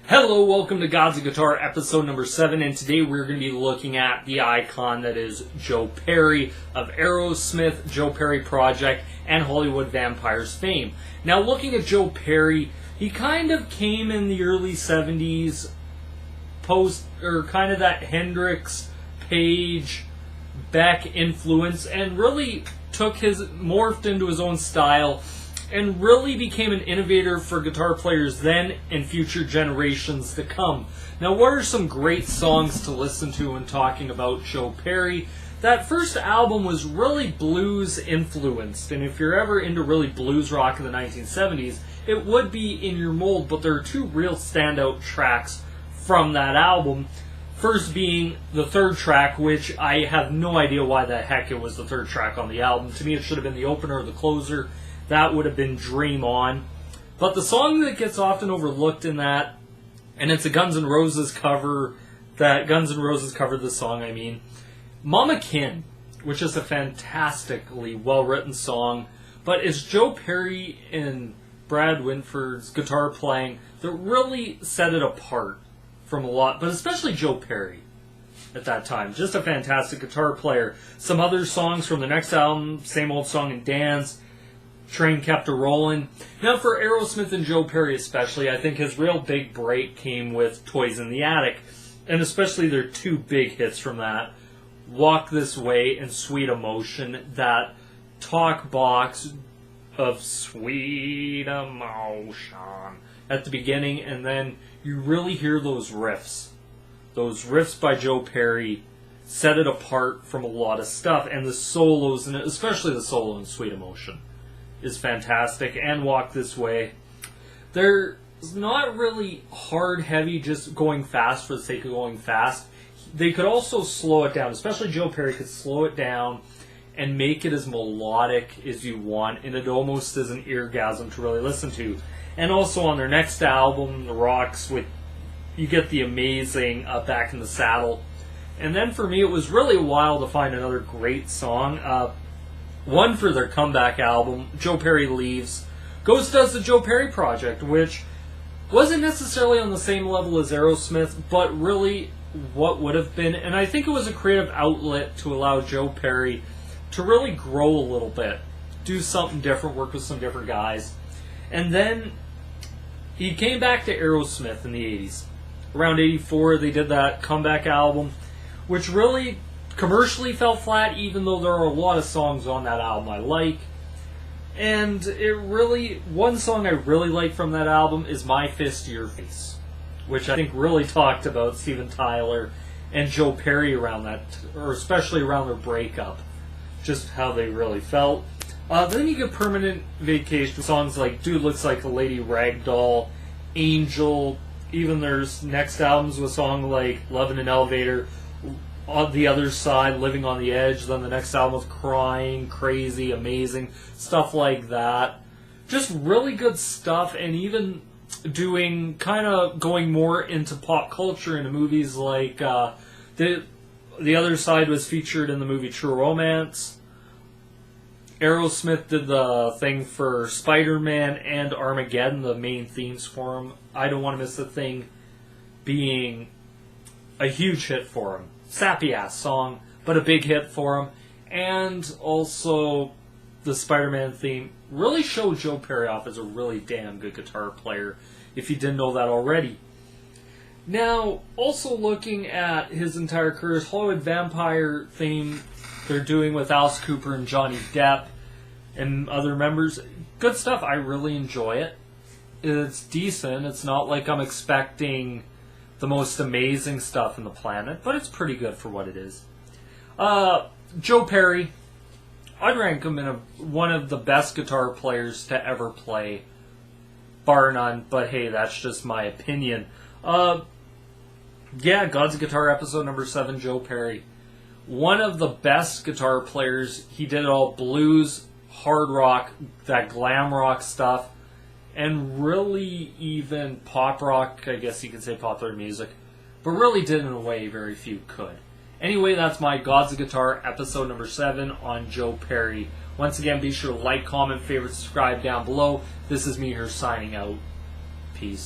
Hello, welcome to Gods of Guitar, episode number 7, and today we're going to be looking at the icon that is Joe Perry of Aerosmith, Joe Perry Project, and Hollywood Vampires fame. Now, looking at Joe Perry, he kind of came in the early 70s, kind of that Hendrix, Page, Beck influence, and really morphed into his own style, and really became an innovator for guitar players then and future generations to come. Now, what are some great songs to listen to when talking about Joe Perry? That first album was really blues influenced, and if you're ever into really blues rock in the 1970s, it would be in your mold, but there are two real standout tracks from that album. First being the third track, which I have no idea why the heck it was the third track on the album. To me, it should have been the opener or the closer. That would have been Dream On. But the song that gets often overlooked in that, and it's a Guns N' Roses cover, that Guns N' Roses covered the song, Mama Kin, which is a fantastically well-written song, but it's Joe Perry and Brad Winford's guitar playing that really set it apart from a lot, but especially Joe Perry at that time. Just a fantastic guitar player. Some other songs from the next album, Same Old Song and Dance, Train Kept A-Rollin'. Now, for Aerosmith and Joe Perry especially, I think his real big break came with Toys in the Attic, and especially their two big hits from that, Walk This Way and Sweet Emotion, that talk box of Sweet Emotion at the beginning, and then you really hear those riffs. Those riffs by Joe Perry set it apart from a lot of stuff, and the solos, and especially the solo in Sweet Emotion, is fantastic, and Walk This Way. They're not really hard, heavy, just going fast for the sake of going fast. They could also slow it down, especially Joe Perry could slow it down and make it as melodic as you want, and it almost is an eargasm to really listen to. And also on their next album, The Rocks, you get the amazing Back in the Saddle. And then for me, it was really a while to find another great song. One for their comeback album, Joe Perry Leaves. Ghost does the Joe Perry Project, which wasn't necessarily on the same level as Aerosmith, but really what would have been. And I think it was a creative outlet to allow Joe Perry to really grow a little bit, do something different, work with some different guys. And then he came back to Aerosmith in the 80s. Around 84, they did that comeback album, which really commercially fell flat, even though there are a lot of songs on that album I like. And one song I really like from that album is My Fist to Your Face, which I think really talked about Steven Tyler and Joe Perry around that, or especially around their breakup, just how they really felt. Then you get Permanent Vacation, songs like Dude Looks Like a Lady, Ragdoll, Angel, even their next albums with songs like Love in an Elevator, On the Other Side, Living on the Edge, then the next album was Crying, Crazy, Amazing, stuff like that. Just really good stuff, and even going more into pop culture, into movies like, The Other Side was featured in the movie True Romance. Aerosmith did the thing for Spider-Man and Armageddon, the main themes for him. I Don't Want to Miss a Thing being a huge hit for him. Sappy-ass song, but a big hit for him. And also, the Spider-Man theme really showed Joe Perry off as a really damn good guitar player, if you didn't know that already. Now, also looking at his entire career, his Hollywood Vampire theme they're doing with Alice Cooper and Johnny Depp and other members, good stuff. I really enjoy it. It's decent. It's not like I'm expecting the most amazing stuff in the planet, but it's pretty good for what it is. Joe Perry, I'd rank him in one of the best guitar players to ever play, bar none, but hey, that's just my opinion. Gods of Guitar, episode number 7, Joe Perry. One of the best guitar players. He did all blues, hard rock, that glam rock stuff, and really even pop rock, I guess you could say popular music, but really did in a way very few could. Anyway, that's my Gods of Guitar, episode number 7 on Joe Perry. Once again, be sure to like, comment, favorite, subscribe down below. This is me here signing out. Peace.